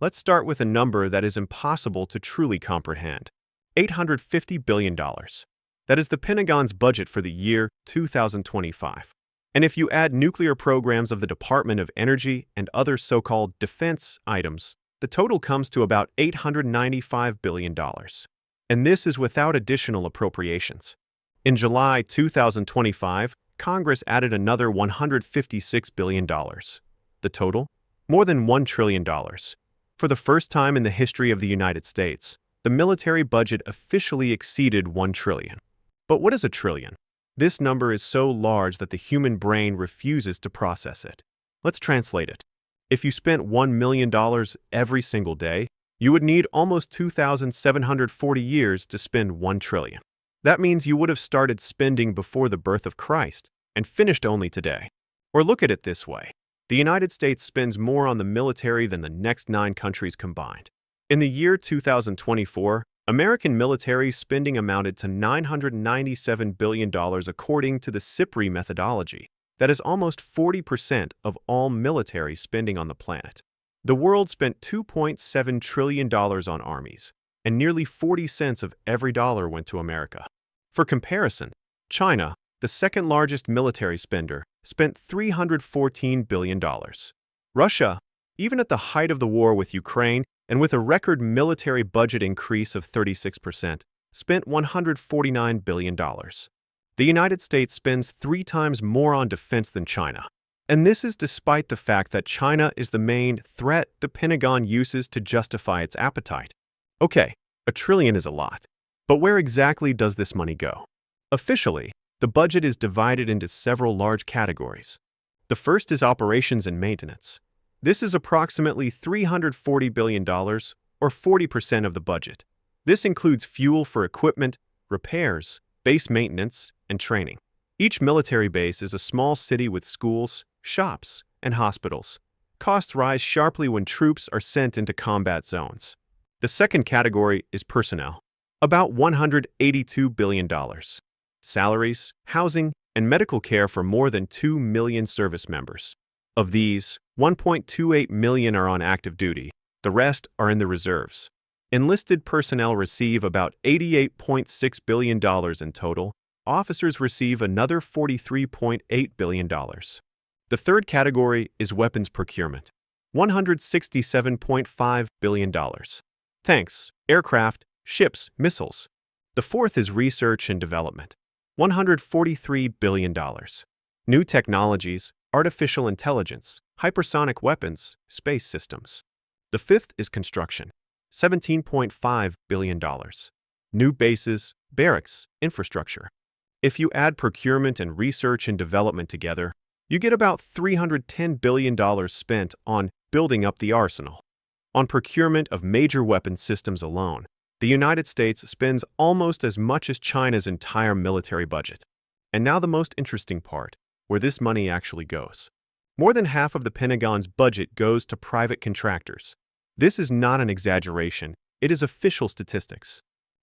Let's start with a number that is impossible to truly comprehend. $850 billion. That is the Pentagon's budget for the year 2025. And if you add nuclear programs of the Department of Energy and other so-called defense items, the total comes to about $895 billion. And this is without additional appropriations. In July 2025, Congress added another $156 billion. The total? More than $1 trillion. For the first time in the history of the United States, the military budget officially exceeded $1 trillion. But what is a trillion? This number is so large that the human brain refuses to process it. Let's translate it. If you spent $1 million every single day, you would need almost 2,740 years to spend $1 trillion. That means you would have started spending before the birth of Christ and finished only today. Or look at it this way. The United States spends more on the military than the next 9 countries combined. In the year 2024, American military spending amounted to $997 billion according to the SIPRI methodology. That is almost 40% of all military spending on the planet. The world spent $2.7 trillion on armies, and nearly 40 cents of every dollar went to America. For comparison, China, the second largest military spender, spent $314 billion. Russia, even at the height of the war with Ukraine and with a record military budget increase of 36%, spent $149 billion. The United States spends 3 times more on defense than China. And this is despite the fact that China is the main threat the Pentagon uses to justify its appetite. Okay, $1 trillion is a lot. But where exactly does this money go? Officially, the budget is divided into several large categories. The first is operations and maintenance. This is approximately $340 billion, or 40% of the budget. This includes fuel for equipment, repairs, base maintenance, and training. Each military base is a small city with schools, shops, and hospitals. Costs rise sharply when troops are sent into combat zones. The second category is personnel, about $182 billion. Salaries, housing, and medical care for more than 2 million service members. Of these, 1.28 million are on active duty. The rest are in the reserves. Enlisted personnel receive about $88.6 billion in total. Officers receive another $43.8 billion. The third category is weapons procurement, $167.5 billion. Tanks, aircraft, ships, missiles. The fourth is research and development, $143 billion. New technologies, artificial intelligence, hypersonic weapons, space systems. The fifth is construction, $17.5 billion. New bases, barracks, infrastructure. If you add procurement and research and development together, you get about $310 billion spent on building up the arsenal. On procurement of major weapons systems alone, the United States spends almost as much as China's entire military budget. And now the most interesting part, where this money actually goes. More than half of the Pentagon's budget goes to private contractors. This is not an exaggeration, it is official statistics.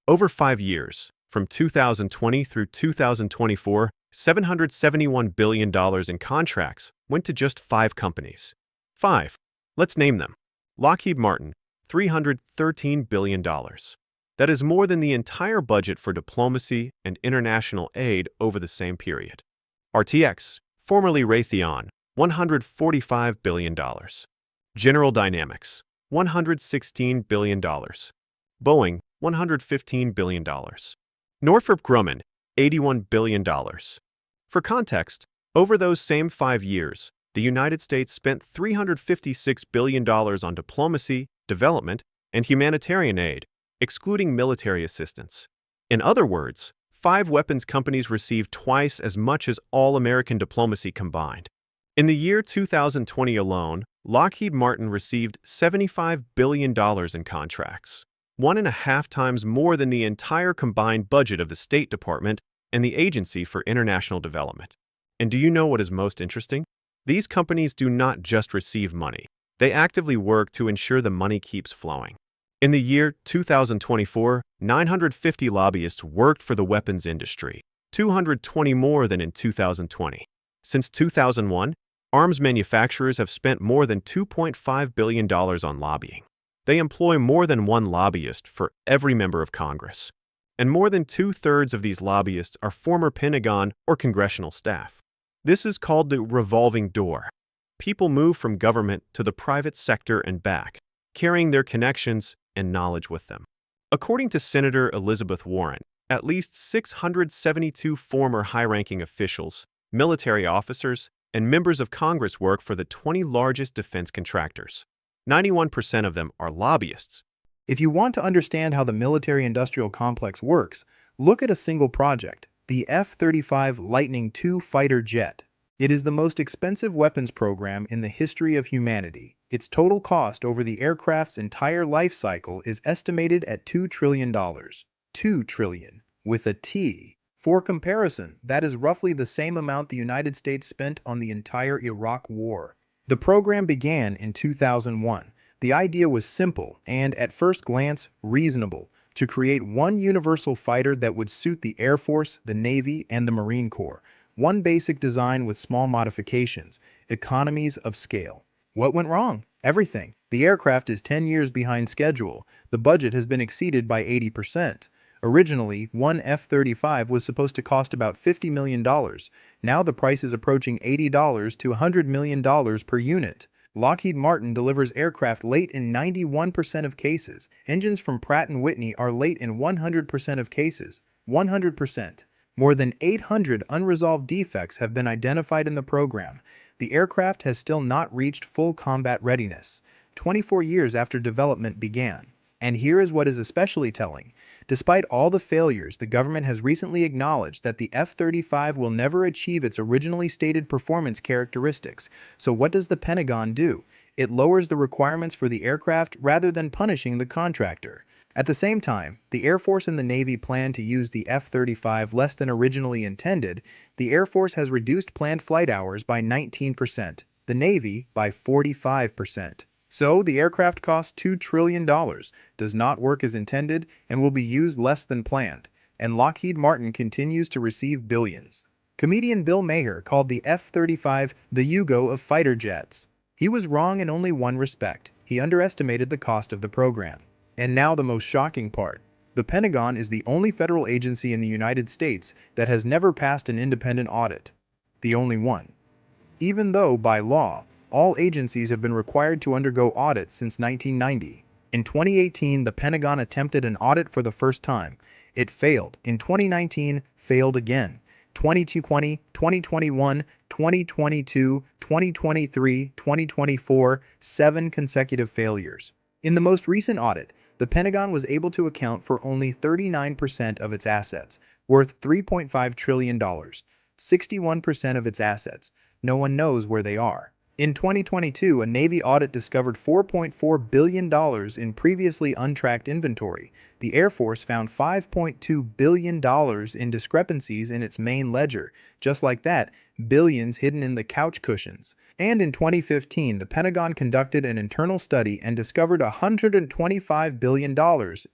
Over 5 years, from 2020 through 2024, $771 billion in contracts went to just 5 companies. 5. Let's name them. Lockheed Martin, $313 billion. That is more than the entire budget for diplomacy and international aid over the same period. RTX, formerly Raytheon, $145 billion. General Dynamics, $116 billion. Boeing, $115 billion. Northrop Grumman, $81 billion. For context, over those same 5 years, the United States spent $356 billion on diplomacy, development, and humanitarian aid, excluding military assistance. In other words, 5 weapons companies received twice as much as all American diplomacy combined. In the year 2020 alone, Lockheed Martin received $75 billion in contracts, 1.5 times more than the entire combined budget of the State Department and the Agency for International Development. And do you know what is most interesting? These companies do not just receive money. They actively work to ensure the money keeps flowing. In the year 2024, 950 lobbyists worked for the weapons industry, 220 more than in 2020. Since 2001, arms manufacturers have spent more than $2.5 billion on lobbying. They employ more than one lobbyist for every member of Congress. And more than two-thirds of these lobbyists are former Pentagon or congressional staff. This is called the revolving door. People move from government to the private sector and back, carrying their connections and knowledge with them. According to Senator Elizabeth Warren, at least 672 former high-ranking officials, military officers, and members of Congress work for the 20 largest defense contractors. 91% of them are lobbyists. If you want to understand how the military-industrial complex works, look at a single project, the F-35 Lightning II fighter jet. It is the most expensive weapons program in the history of humanity. Its total cost over the aircraft's entire life cycle is estimated at $2 trillion. $2 trillion, with a T. For comparison, that is roughly the same amount the United States spent on the entire Iraq War. The program began in 2001. The idea was simple and, at first glance, reasonable: to create one universal fighter that would suit the Air Force, the Navy, and the Marine Corps. One basic design with small modifications, economies of scale. What went wrong? Everything. The aircraft is 10 years behind schedule. The budget has been exceeded by 80%. Originally, one F-35 was supposed to cost about $50 million. Now the price is approaching $80 to $100 million per unit. Lockheed Martin delivers aircraft late in 91% of cases. Engines from Pratt & Whitney are late in 100% of cases. 100%. More than 800 unresolved defects have been identified in the program. The aircraft has still not reached full combat readiness, 24 years after development began. And here is what is especially telling. Despite all the failures, the government has recently acknowledged that the F-35 will never achieve its originally stated performance characteristics. So what does the Pentagon do? It lowers the requirements for the aircraft rather than punishing the contractor. At the same time, the Air Force and the Navy plan to use the F-35 less than originally intended. The Air Force has reduced planned flight hours by 19%, the Navy by 45%. So, the aircraft costs $2 trillion, does not work as intended, and will be used less than planned. And Lockheed Martin continues to receive billions. Comedian Bill Maher called the F-35 the Yugo of fighter jets. He was wrong in only one respect: he underestimated the cost of the program. And now the most shocking part. The Pentagon is the only federal agency in the United States that has never passed an independent audit. The only one. Even though, by law, all agencies have been required to undergo audits since 1990. In 2018, the Pentagon attempted an audit for the first time. It failed. In 2019, failed again. 2020, 2021, 2022, 2023, 2024, 7 consecutive failures. In the most recent audit, the Pentagon was able to account for only 39% of its assets, worth $3.5 trillion. 61% of its assets, no one knows where they are. In 2022, a Navy audit discovered $4.4 billion in previously untracked inventory. The Air Force found $5.2 billion in discrepancies in its main ledger. Just like that, billions hidden in the couch cushions. And in 2015, the Pentagon conducted an internal study and discovered $125 billion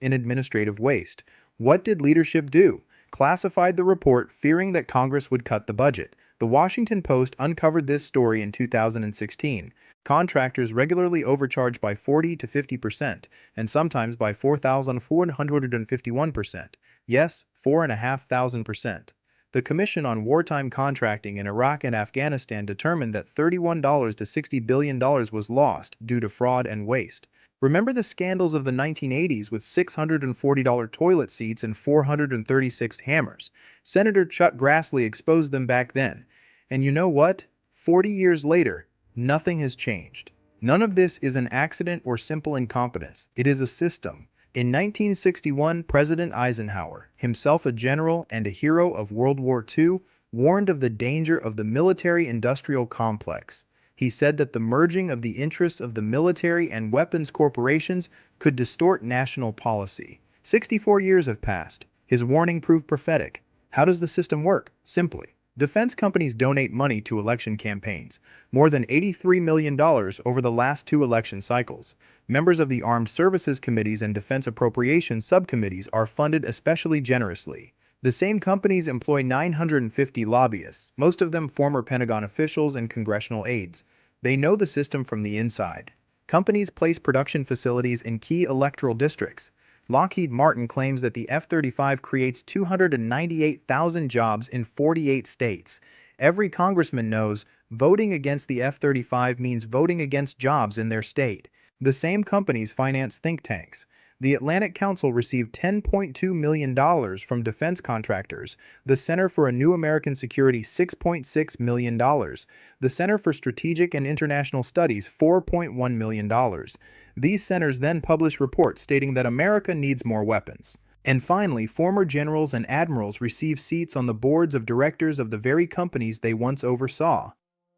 in administrative waste. What did leadership do? Classified the report, fearing that Congress would cut the budget. The Washington Post uncovered this story in 2016. Contractors regularly overcharge by 40 to 50%, and sometimes by 4,451%. Yes, 4,500%. The Commission on Wartime Contracting in Iraq and Afghanistan determined that $31 to $60 billion was lost due to fraud and waste. Remember the scandals of the 1980s with $640 toilet seats and 436 hammers? Senator Chuck Grassley exposed them back then. And you know what? 40 years later, nothing has changed. None of this is an accident or simple incompetence. It is a system. In 1961, President Eisenhower, himself a general and a hero of World War II, warned of the danger of the military-industrial complex. He said that the merging of the interests of the military and weapons corporations could distort national policy. 64 years have passed. His warning proved prophetic. How does the system work? Simply, defense companies donate money to election campaigns, more than $83 million over the last 2 election cycles. Members of the Armed Services Committees and Defense Appropriations Subcommittees are funded especially generously. The same companies employ 950 lobbyists, most of them former Pentagon officials and congressional aides. They know the system from the inside. Companies place production facilities in key electoral districts. Lockheed Martin claims that the F-35 creates 298,000 jobs in 48 states. Every congressman knows voting against the F-35 means voting against jobs in their state. The same companies finance think tanks. The Atlantic Council received $10.2 million from defense contractors, the Center for a New American Security $6.6 million, the Center for Strategic and International Studies $4.1 million. These centers then publish reports stating that America needs more weapons. And finally, former generals and admirals receive seats on the boards of directors of the very companies they once oversaw.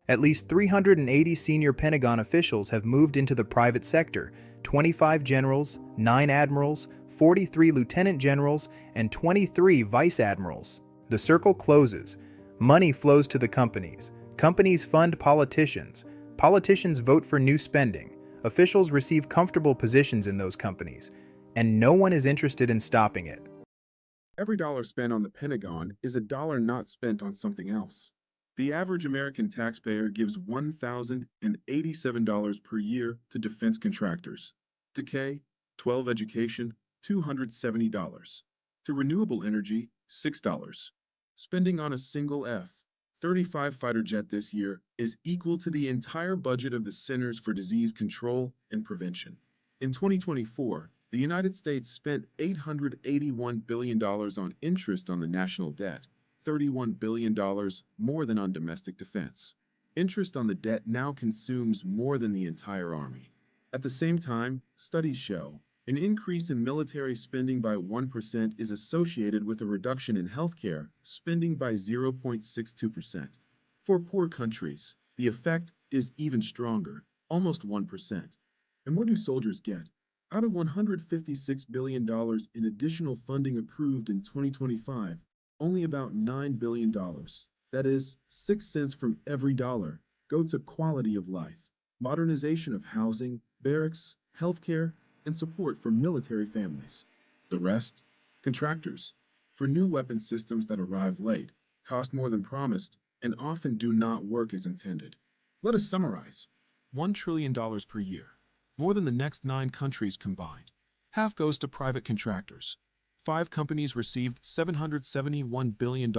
At least 380 senior Pentagon officials have moved into the private sector: 25 generals, 9 admirals, 43 lieutenant generals, and 23 vice admirals. The circle closes. Money flows to the companies. Companies fund politicians. Politicians vote for new spending. Officials receive comfortable positions in those companies. And no one is interested in stopping it. Every dollar spent on the Pentagon is a dollar not spent on something else. The average American taxpayer gives $1,087 per year to defense contractors. To K-12 education, $270. To renewable energy, $6. Spending on a single F-35 fighter jet this year is equal to the entire budget of the Centers for Disease Control and Prevention. In 2024, the United States spent $881 billion on interest on the national debt, $31 billion more than on domestic defense. Interest on the debt now consumes more than the entire Army. At the same time, studies show an increase in military spending by 1% is associated with a reduction in healthcare spending by 0.62%. For poor countries, the effect is even stronger, almost 1%. And what do soldiers get? Out of $156 billion in additional funding approved in 2025, only about $9 billion, that is, 6 cents from every dollar, go to quality of life, modernization of housing, barracks, healthcare, and support for military families. The rest? Contractors, for new weapon systems that arrive late, cost more than promised, and often do not work as intended. Let us summarize. $1 trillion per year, more than the next 9 countries combined. Half goes to private contractors. 5 companies received $771 billion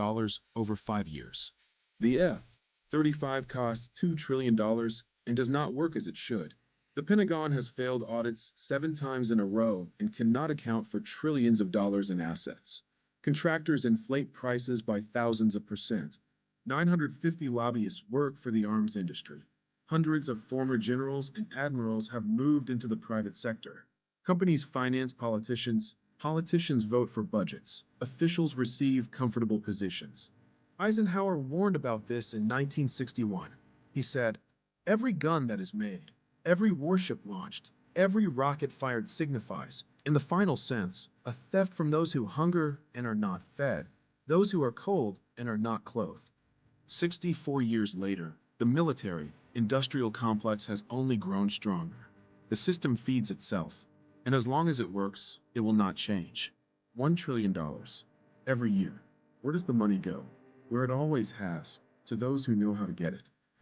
over 5 years. The F-35 costs $2 trillion and does not work as it should. The Pentagon has failed audits 7 times in a row and cannot account for trillions of dollars in assets. Contractors inflate prices by thousands of percent. 950 lobbyists work for the arms industry. Hundreds of former generals and admirals have moved into the private sector. Companies finance politicians. Politicians vote for budgets. Officials receive comfortable positions. Eisenhower warned about this in 1961. He said, "Every gun that is made, every warship launched, every rocket fired signifies, in the final sense, a theft from those who hunger and are not fed, those who are cold and are not clothed." 64 years later, the military-industrial complex has only grown stronger. The system feeds itself, and as long as it works, it will not change. $1 trillion every year. Where does the money go? Where it always has, to those who know how to get it.